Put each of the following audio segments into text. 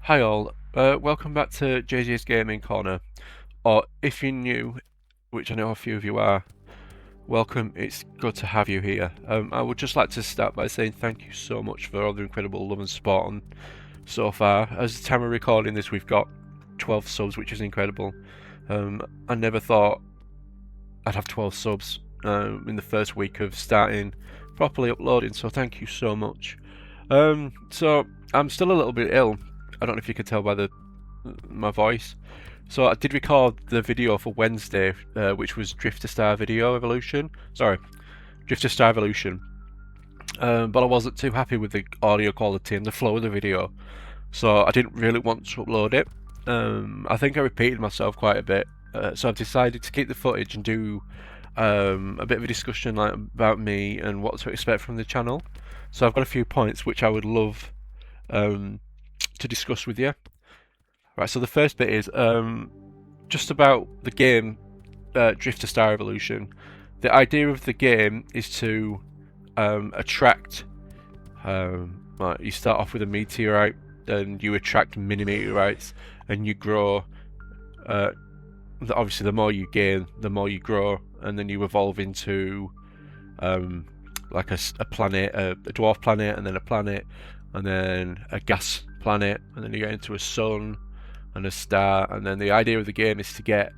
Hi all, welcome back to JJ's Gaming Corner, or if you're new, which I know a few of you are, welcome, it's good to have you here. I would just like to start by saying thank you so much for all the incredible love and support on so far. As the time of recording this, we've got 12 subs, which is incredible. I never thought I'd have 12 subs in the first week of starting properly uploading, so thank you so much. So I'm still a little bit ill. I don't know if you could tell by my voice. So I did record the video for Wednesday, which was Drifter Star Video Evolution. Sorry, Drifter Star Evolution. But I wasn't too happy with the audio quality and the flow of the video, so I didn't really want to upload it. I think I repeated myself quite a bit, so I've decided to keep the footage and do a bit of a discussion about me and what to expect from the channel. So I've got a few points which I would love to discuss with you. Right, so the first bit is just about the game Drifter Star Evolution. The idea of the game is to attract. You start off with a meteorite, and you attract mini meteorites, and you grow. Obviously, the more you gain, the more you grow, and then you evolve into like a planet, a dwarf planet, and then a planet, and then a gas planet, and then you get into a sun and a star, and then the idea of the game is to get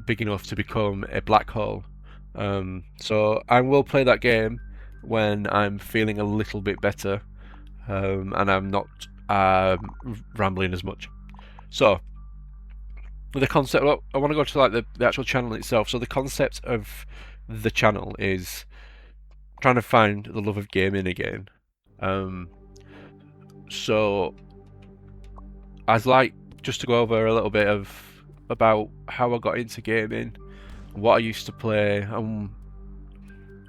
big enough to become a black hole. So I will play that game when I'm feeling a little bit better, and I'm not rambling as much. So the concept, well, I want to go to like the actual channel itself. So the concept of the channel is trying to find the love of gaming again. So I'd like just to go over a little bit about how I got into gaming, what I used to play, and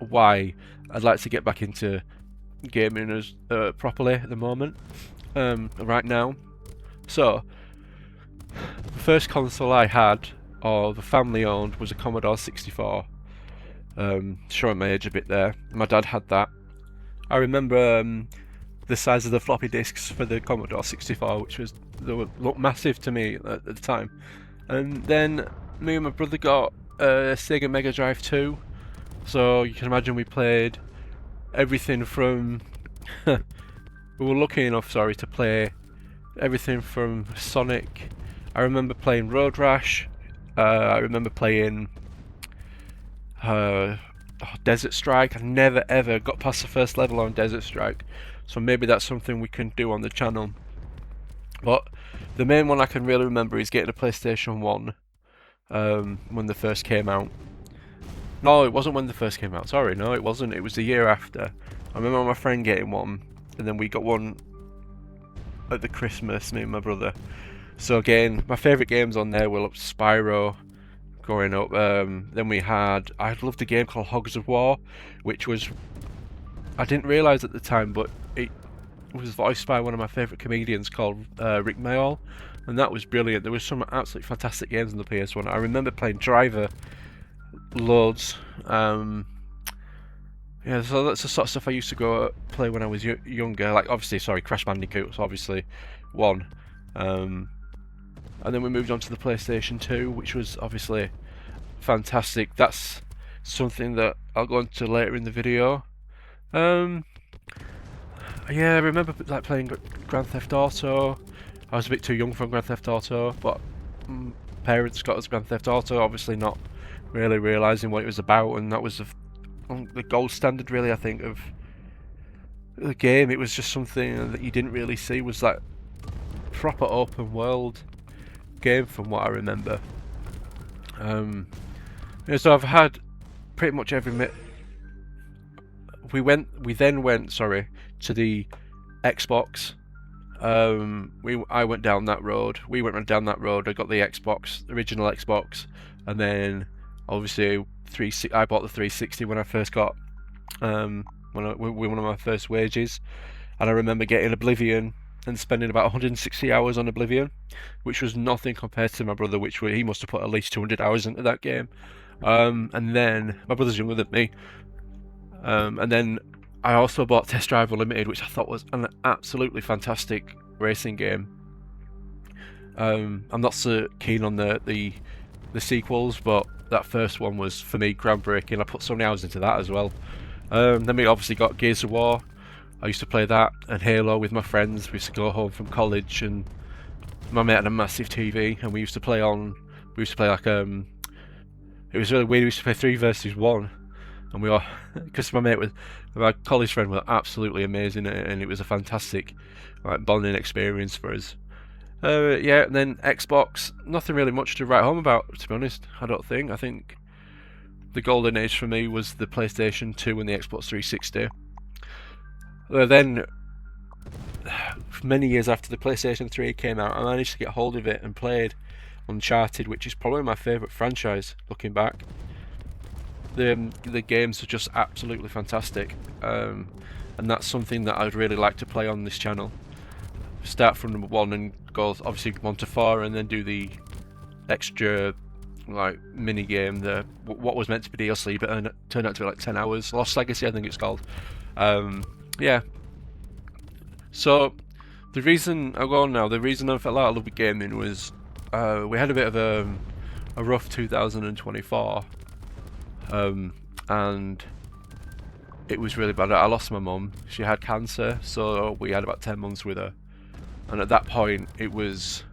why I'd like to get back into gaming as properly at the moment, right now. So the first console I had, or the family owned, was a Commodore 64. Showing my age a bit there. My dad had that. I remember the size of the floppy disks for the Commodore 64, which looked massive to me at the time. And then me and my brother got a Sega Mega Drive 2. So you can imagine we played everything from. We were lucky enough, to play everything from Sonic. I remember playing Road Rash. I remember playing Desert Strike. I never ever got past the first level on Desert Strike, so maybe that's something we can do on the channel. But the main one I can really remember is getting a PlayStation 1 when they first came out. No, it wasn't when they first came out. Sorry, no, it wasn't. It was the year after. I remember my friend getting one, and then we got one at the Christmas, me and my brother. So again, my favourite games on there were Spyro growing up. Then I loved a game called Hogs of War, which was, I didn't realise at the time, but it was voiced by one of my favourite comedians called Rick Mayall, and that was brilliant. There was some absolutely fantastic games on the PS1. I remember playing Driver loads. Yeah, so that's the sort of stuff I used to go play when I was younger. Like, obviously, Crash Bandicoot was obviously one. And then we moved on to the PlayStation 2, which was obviously fantastic. That's something that I'll go into later in the video. Yeah, I remember like playing Grand Theft Auto. I was a bit too young for Grand Theft Auto, but parents got us Grand Theft Auto, obviously not really realising what it was about, and that was the gold standard, really, I think, of the game. It was just something that you didn't really see, was like proper open world game from what I remember. Yeah, so I've had pretty much every we then went to the Xbox. I went down that road. We went down that road. I got the Xbox, the original Xbox, and then obviously I bought the 360 when I first got with one of my first wages, and I remember getting Oblivion and spending about 160 hours on Oblivion, which was nothing compared to my brother, he must have put at least 200 hours into that game. And then my brother's younger than me. And then I also bought Test Drive Unlimited, which I thought was an absolutely fantastic racing game. I'm not so keen on the sequels, but that first one was, for me, groundbreaking. I put so many hours into that as well. Then we obviously got Gears of War. I used to play that, and Halo with my friends. We used to go home from college, and my mate had a massive TV, and we used to play like it was really weird. We used to play 3 versus 1, and we all, because my college friend was absolutely amazing, and it was a fantastic like bonding experience for us. Yeah, and then Xbox, nothing really much to write home about, to be honest. I don't think. I think the golden age for me was the PlayStation 2 and the Xbox 360. Then, many years after the PlayStation 3 came out, I managed to get hold of it and played Uncharted, which is probably my favourite franchise, looking back. The games are just absolutely fantastic, and that's something that I'd really like to play on this channel. Start from number 1 and go obviously 1 to 4, and then do the extra like mini game, the what was meant to be DLC but turned out to be like 10 hours. Lost Legacy, I think it's called. Yeah. So the reason I go on now, the reason I felt like I loved gaming was we had a bit of a rough 2024, and it was really bad. I lost my mum. She had cancer, so we had about 10 months with her, and at that point it was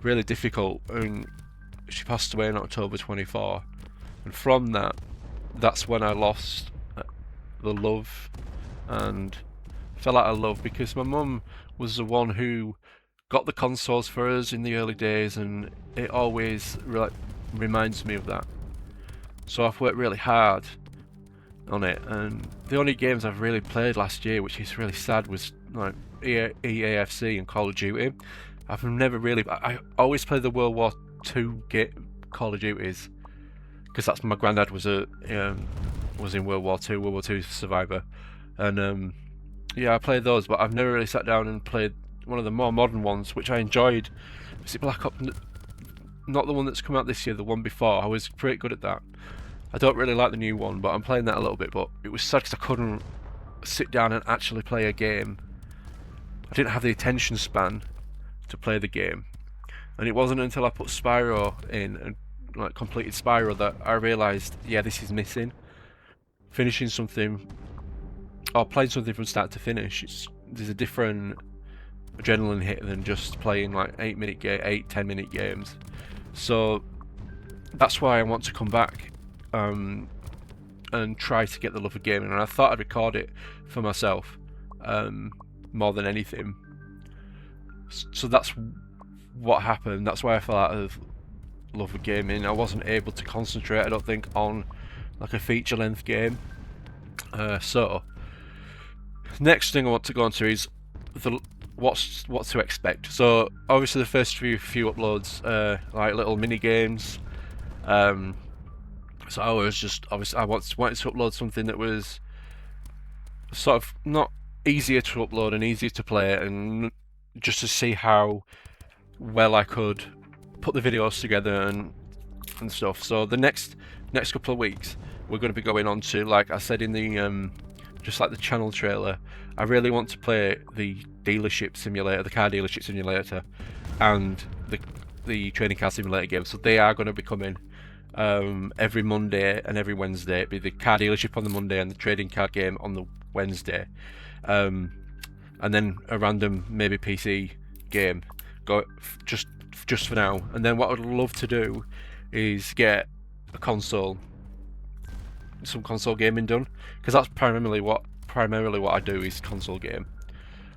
really difficult, and she passed away in October 24, and from that's when I lost the love and fell out of love, because my mum was the one who got the consoles for us in the early days, and it always reminds me of that. So I've worked really hard on it, and the only games I've really played last year, which is really sad, was like EAFC and Call of Duty. I've never really... I always play the World War II Call of Duties, because that's my granddad was in World War II survivor, and yeah, I played those, but I've never really sat down and played one of the more modern ones, which I enjoyed. Was it Black Ops? Not the one that's come out this year, the one before. I was pretty good at that. I don't really like the new one, but I'm playing that a little bit. But it was sad because I couldn't sit down and actually play a game. I didn't have the attention span to play the game, and it wasn't until I put Spyro in and like completed Spyro that I realised, yeah, this is missing. Finishing something or playing something from start to finish, there's a different adrenaline hit than just playing like 8-10 minute games. So that's why I want to come back and try to get the love of gaming, and I thought I'd record it for myself more than anything. So that's what happened. That's why I fell out of love of gaming. I wasn't able to concentrate, I don't think, on like a feature length game. So next thing I want to go on to is what to expect. So obviously the first few uploads like little mini games. So I was just I wanted to upload something that was sort of not easier to upload and easier to play, and just to see how well I could put the videos together and stuff. So the next couple of weeks we're going to be going on to, like I said in the just like the channel trailer, I really want to play the dealership simulator, the car dealership simulator, and the trading car simulator game. So they are going to be coming every Monday and every Wednesday. It'll be the car dealership on the Monday and the trading card game on the Wednesday, and then a random maybe PC game just for now. And then what I'd love to do is get a console, some console gaming done, because that's primarily what I do is console game.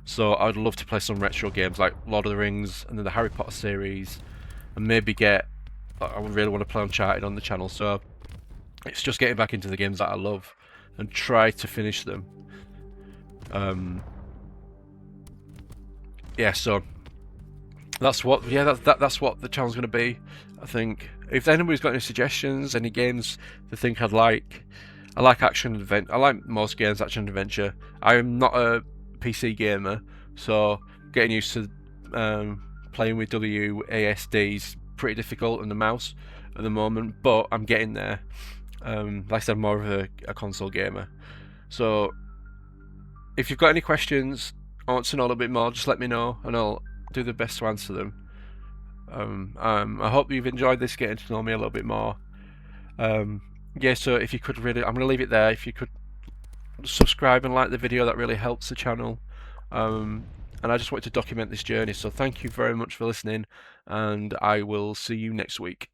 So I'd love to play some retro games like Lord of the Rings and then the Harry Potter series, and maybe I would really want to play Uncharted on the channel. So it's just getting back into the games that I love and try to finish them. Yeah, so that's what that's what the channel's going to be. I think if anybody's got any suggestions, any games they think I'd like, I like action adventure. I like most games action adventure. I am not a PC gamer, so getting used to playing with WASD is pretty difficult on the mouse at the moment, but I'm getting there. Like I said, I'm more of a console gamer. So if you've got any questions want to know a little bit more, just let me know and I'll do the best to answer them. I hope you've enjoyed this, getting to know me a little bit more. Yeah, so if you could really, I'm going to leave it there. If you could subscribe and like the video, that really helps the channel. And I just wanted to document this journey, so thank you very much for listening, and I will see you next week.